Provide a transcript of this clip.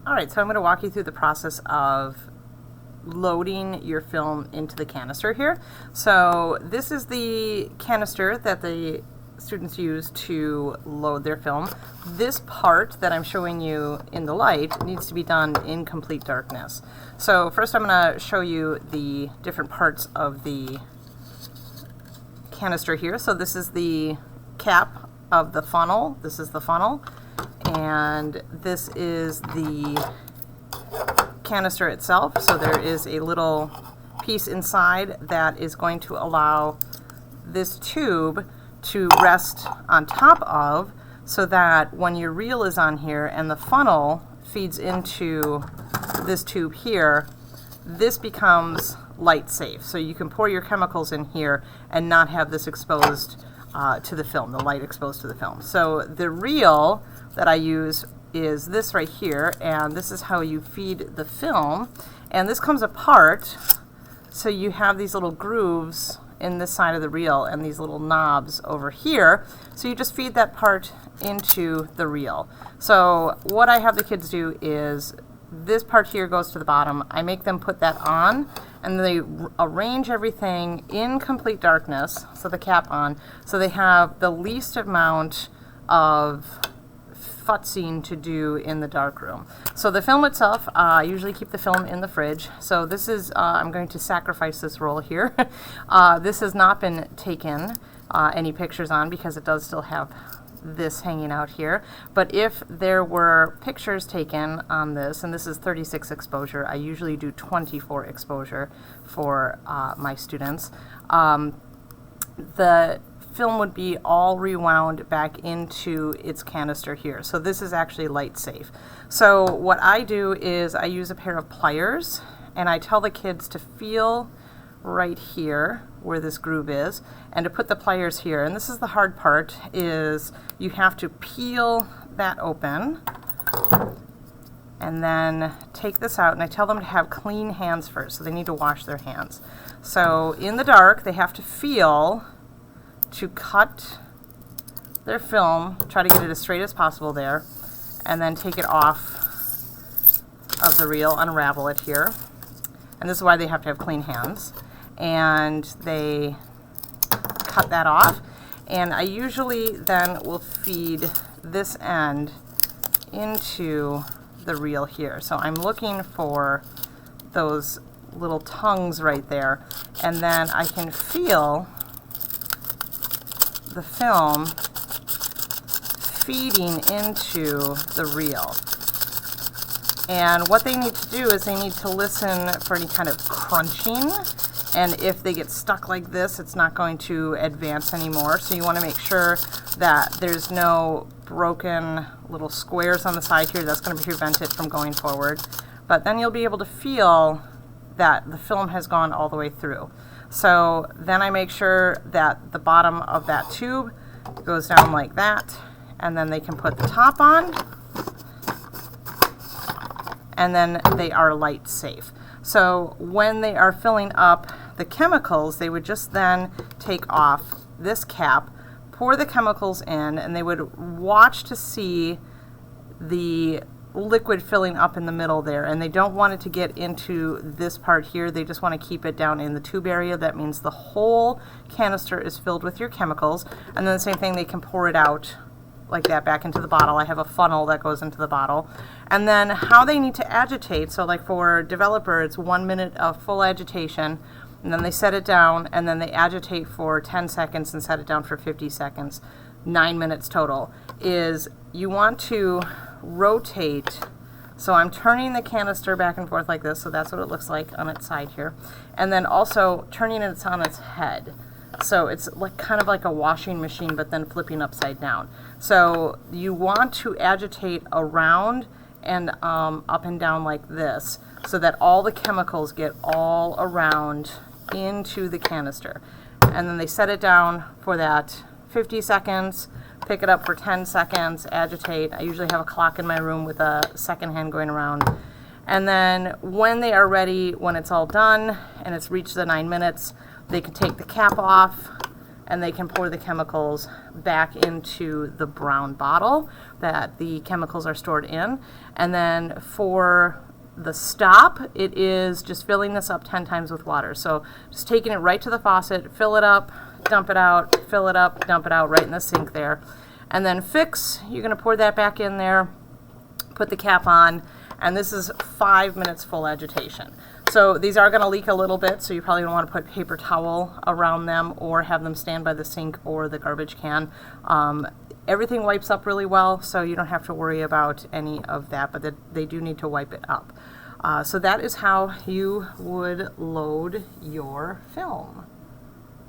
Alright, so I'm going to walk you through the process of loading your film into the canister here. So this is the canister that the students use to load their film. This part that I'm showing you in the light needs to be done in complete darkness. So first I'm going to show you the different parts of the canister here. So this is the cap of the funnel. This is the funnel. And this is the canister itself. So there is a little piece inside that is going to allow this tube to rest on top of, so that when your reel is on here and the funnel feeds into this tube here, this becomes light safe. So you can pour your chemicals in here and not have this exposed to the film, the light exposed to the film. So the reel that I use is this right here, and this is how you feed the film. And this comes apart, so you have these little grooves in this side of the reel and these little knobs over here. So you just feed that part into the reel. So what I have the kids do is this part here goes to the bottom. I make them put that on, and they arrange everything in complete darkness, so the cap on, so they have the least amount of futzing to do in the dark room. So the film itself, I usually keep the film in the fridge. So this is, I'm going to sacrifice this roll here. This has not been taken any pictures on because it does still have this hanging out here. But if there were pictures taken on this, and this is 36 exposure, I usually do 24 exposure for my students, the film would be all rewound back into its canister here. So this is actually light safe. So what I do is I use a pair of pliers, and I tell the kids to feel right here where this groove is, and to put the pliers here. And this is the hard part, is you have to peel that open and then take this out, and I tell them to have clean hands first, so they need to wash their hands. So in the dark they have to feel to cut their film, try to get it as straight as possible there, and then take it off of the reel, unravel it here. And this is why they have to have clean hands. And they cut that off, and I usually then will feed this end into the reel here. So I'm looking for those little tongues right there, and then I can feel the film feeding into the reel. And what they need to do is they need to listen for any kind of crunching, and if they get stuck like this, it's not going to advance anymore. So you want to make sure that there's no broken little squares on the side here. That's going to prevent it from going forward. But then you'll be able to feel that the film has gone all the way through. So then I make sure that the bottom of that tube goes down like that, and then they can put the top on, and then they are light safe. So when they are filling up the chemicals, they would just then take off this cap, pour the chemicals in, and they would watch to see the liquid filling up in the middle there, and they don't want it to get into this part here. They just want to keep it down in the tube area. That means the whole canister is filled with your chemicals, and then the same thing, they can pour it out like that back into the bottle. I have a funnel that goes into the bottle. And then how they need to agitate, so like for developer, it's 1 minute of full agitation, and then they set it down, and then they agitate for 10 seconds and set it down for 50 seconds, 9 minutes total, is you want to rotate. So I'm turning the canister back and forth like this, so that's what it looks like on its side here, and then also turning it on its head. So it's like kind of like a washing machine, but then flipping upside down. So you want to agitate around and up and down like this, so that all the chemicals get all around into the canister. And then they set it down for that 50 seconds, pick it up for 10 seconds, agitate. I usually have a clock in my room with a second hand going around. And then when they are ready, when it's all done and it's reached the 9 minutes, they can take the cap off and they can pour the chemicals back into the brown bottle that the chemicals are stored in. And then for the stop, it is just filling this up 10 times with water. So just taking it right to the faucet, fill it up, dump it out, fill it up, dump it out right in the sink there. And then fix, you're going to pour that back in there, put the cap on, and this is 5 minutes full agitation. So these are going to leak a little bit, so you probably don't want to put paper towel around them or have them stand by the sink or the garbage can. Everything wipes up really well, so you don't have to worry about any of that, but they do need to wipe it up. So that is how you would load your film.